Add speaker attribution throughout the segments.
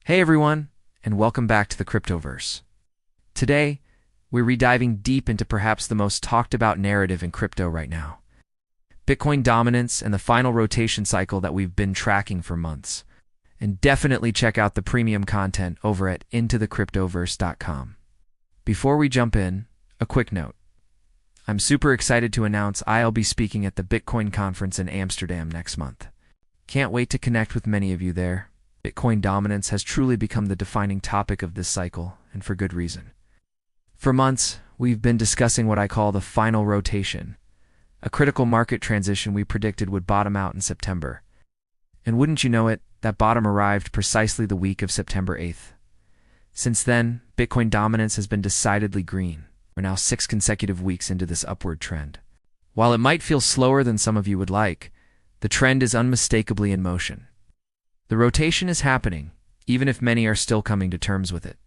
Speaker 1: Hey everyone, and welcome back to the Cryptoverse. Today, we're rediving deep into perhaps the most talked about narrative in crypto right now. Bitcoin dominance and the final rotation cycle that we've been tracking for months. And definitely check out the premium content over at intothecryptoverse.com. Before we jump in, a quick note. I'm super excited to announce I'll be speaking at the Bitcoin conference in Amsterdam next month. Can't wait to connect with many of you there. Bitcoin dominance has truly become the defining topic of this cycle, and for good reason. For months, we've been discussing what I call the final rotation, a critical market transition we predicted would bottom out in September. And wouldn't you know it, that bottom arrived precisely the week of September 8th. Since then, Bitcoin dominance has been decidedly green. We're now 6 consecutive weeks into this upward trend. While it might feel slower than some of you would like, the trend is unmistakably in motion. The rotation is happening, even if many are still coming to terms with it.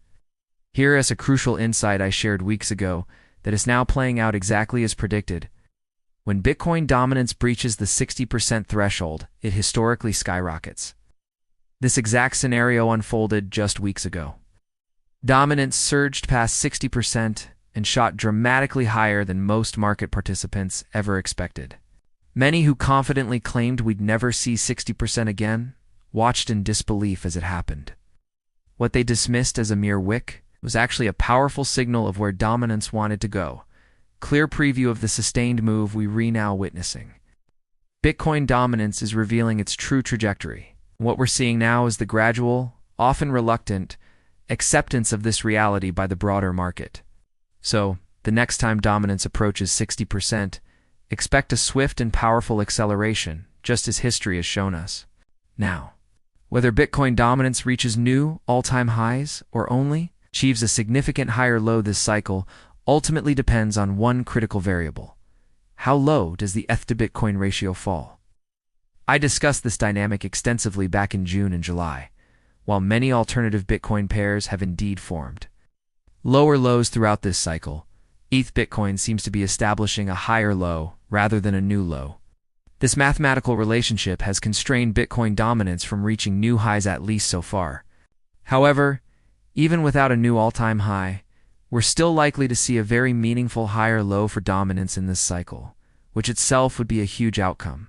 Speaker 1: Here is a crucial insight I shared weeks ago that is now playing out exactly as predicted. When Bitcoin dominance breaches the 60% threshold, it historically skyrockets. This exact scenario unfolded just weeks ago. Dominance surged past 60% and shot dramatically higher than most market participants ever expected. Many who confidently claimed we'd never see 60% again watched in disbelief as it happened. What they dismissed as a mere wick was actually a powerful signal of where dominance wanted to go. Clear preview of the sustained move we're now witnessing. Bitcoin dominance is revealing its true trajectory. What we're seeing now is the gradual, often reluctant, acceptance of this reality by the broader market. So, the next time dominance approaches 60%, expect a swift and powerful acceleration, just as history has shown us. Now, whether Bitcoin dominance reaches new all-time highs or only achieves a significant higher low this cycle ultimately depends on one critical variable. How low does the ETH to Bitcoin ratio fall? I discussed this dynamic extensively back in June and July, while many alternative Bitcoin pairs have indeed formed. Lower lows throughout this cycle, ETH Bitcoin seems to be establishing a higher low rather than a new low. This mathematical relationship has constrained Bitcoin dominance from reaching new highs at least so far. However, even without a new all-time high, we're still likely to see a very meaningful higher low for dominance in this cycle, which itself would be a huge outcome.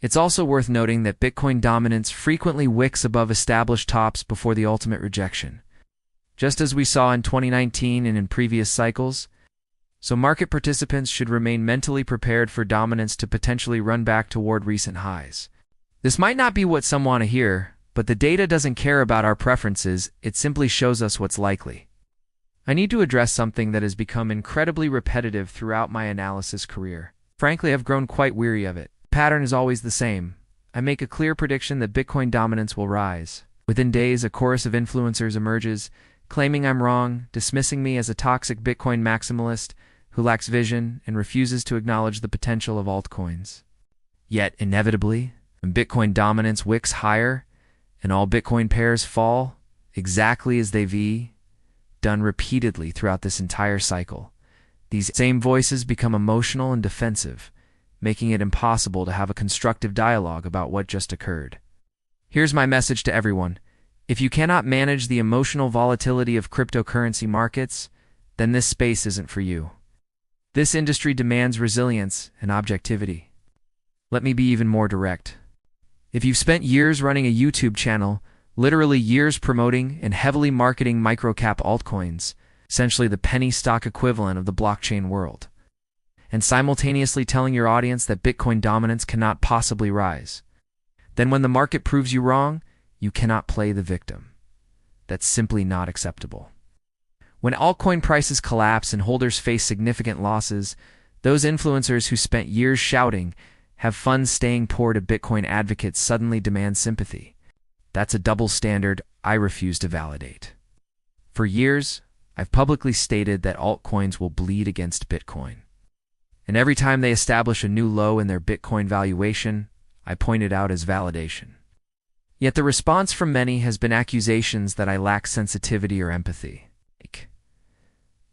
Speaker 1: It's also worth noting that Bitcoin dominance frequently wicks above established tops before the ultimate rejection, just as we saw in 2019 and in previous cycles. So market participants should remain mentally prepared for dominance to potentially run back toward recent highs. This might not be what some want to hear, but the data doesn't care about our preferences, it simply shows us what's likely. I need to address something that has become incredibly repetitive throughout my analysis career. Frankly, I've grown quite weary of it. The pattern is always the same. I make a clear prediction that Bitcoin dominance will rise. Within days, a chorus of influencers emerges, claiming I'm wrong, dismissing me as a toxic Bitcoin maximalist who lacks vision and refuses to acknowledge the potential of altcoins. Yet, inevitably, when Bitcoin dominance wicks higher and all Bitcoin pairs fall, exactly as they've done repeatedly throughout this entire cycle, these same voices become emotional and defensive, making it impossible to have a constructive dialogue about what just occurred. Here's my message to everyone. If you cannot manage the emotional volatility of cryptocurrency markets, then this space isn't for you. This industry demands resilience and objectivity. Let me be even more direct. If you've spent years running a YouTube channel, literally years promoting and heavily marketing microcap altcoins, essentially the penny stock equivalent of the blockchain world, and simultaneously telling your audience that Bitcoin dominance cannot possibly rise, then when the market proves you wrong, you cannot play the victim. That's simply not acceptable. When altcoin prices collapse and holders face significant losses, those influencers who spent years shouting, "Have fun staying poor" to Bitcoin advocates suddenly demand sympathy. That's a double standard I refuse to validate. For years, I've publicly stated that altcoins will bleed against Bitcoin. And every time they establish a new low in their Bitcoin valuation, I point it out as validation. Yet the response from many has been accusations that I lack sensitivity or empathy.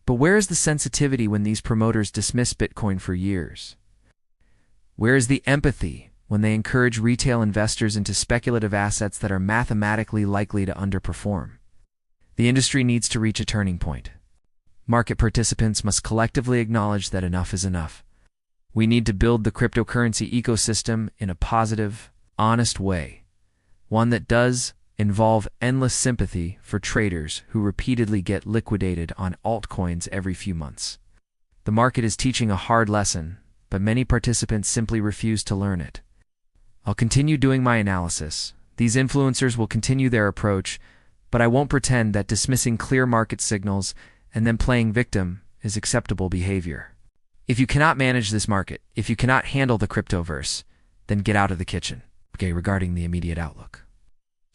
Speaker 1: But where is the sensitivity when these promoters dismiss Bitcoin for years? Where is the empathy when they encourage retail investors into speculative assets that are mathematically likely to underperform. The industry needs to reach a turning point. Market participants must collectively acknowledge that enough is enough. We need to build the cryptocurrency ecosystem in a positive, honest way, one that does involve endless sympathy for traders who repeatedly get liquidated on altcoins every few months. The market is teaching a hard lesson, but many participants simply refuse to learn it. I'll continue doing my analysis. These influencers will continue their approach, but I won't pretend that dismissing clear market signals and then playing victim is acceptable behavior. If you cannot manage this market, if you cannot handle the cryptoverse, then get out of the kitchen. Okay, regarding the immediate outlook.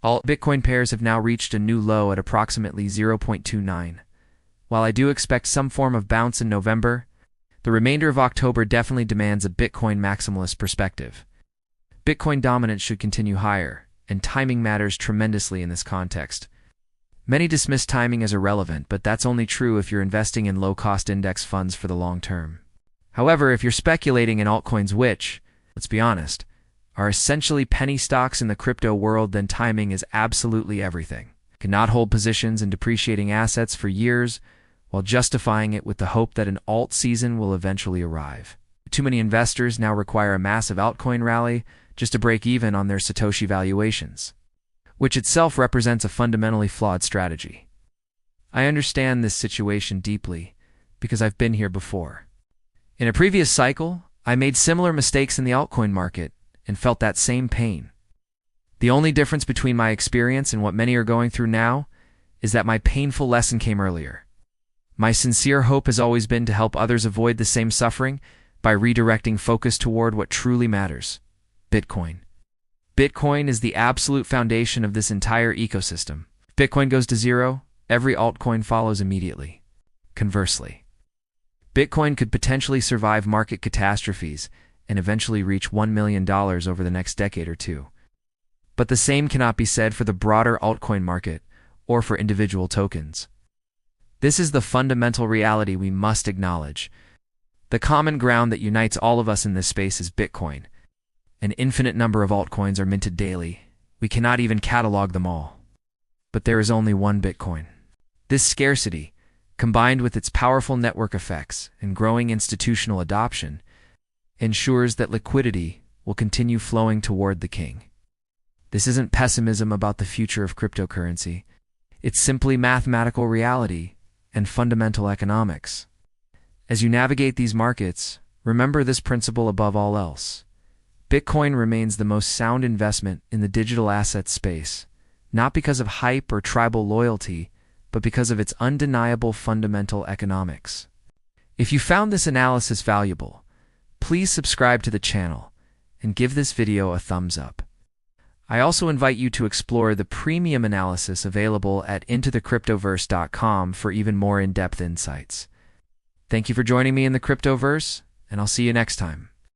Speaker 1: All Bitcoin pairs have now reached a new low at approximately 0.29. While I do expect some form of bounce in November, the remainder of October definitely demands a Bitcoin maximalist perspective. Bitcoin dominance should continue higher, and timing matters tremendously in this context. Many dismiss timing as irrelevant, but that's only true if you're investing in low-cost index funds for the long term. However, if you're speculating in altcoins which, let's be honest, are essentially penny stocks in the crypto world, then timing is absolutely everything. You cannot hold positions in depreciating assets for years while justifying it with the hope that an alt season will eventually arrive. Too many investors now require a massive altcoin rally just to break even on their Satoshi valuations, which itself represents a fundamentally flawed strategy. I understand this situation deeply because I've been here before. In a previous cycle, I made similar mistakes in the altcoin market and felt that same pain. The only difference between my experience and what many are going through now is that my painful lesson came earlier. My sincere hope has always been to help others avoid the same suffering by redirecting focus toward what truly matters: Bitcoin. Bitcoin is the absolute foundation of this entire ecosystem. If Bitcoin goes to zero, every altcoin follows immediately. Conversely, Bitcoin could potentially survive market catastrophes and eventually reach $1 million over the next decade or two. But the same cannot be said for the broader altcoin market or for individual tokens. This is the fundamental reality we must acknowledge. The common ground that unites all of us in this space is Bitcoin. An infinite number of altcoins are minted daily. We cannot even catalog them all. But there is only one Bitcoin. This scarcity, combined with its powerful network effects and growing institutional adoption, ensures that liquidity will continue flowing toward the king. This isn't pessimism about the future of cryptocurrency. It's simply mathematical reality and fundamental economics. As you navigate these markets, remember this principle above all else. Bitcoin remains the most sound investment in the digital asset space, not because of hype or tribal loyalty, but because of its undeniable fundamental economics. If you found this analysis valuable, please subscribe to the channel and give this video a thumbs up. I also invite you to explore the premium analysis available at intothecryptoverse.com for even more in-depth insights. Thank you for joining me in the Cryptoverse, and I'll see you next time.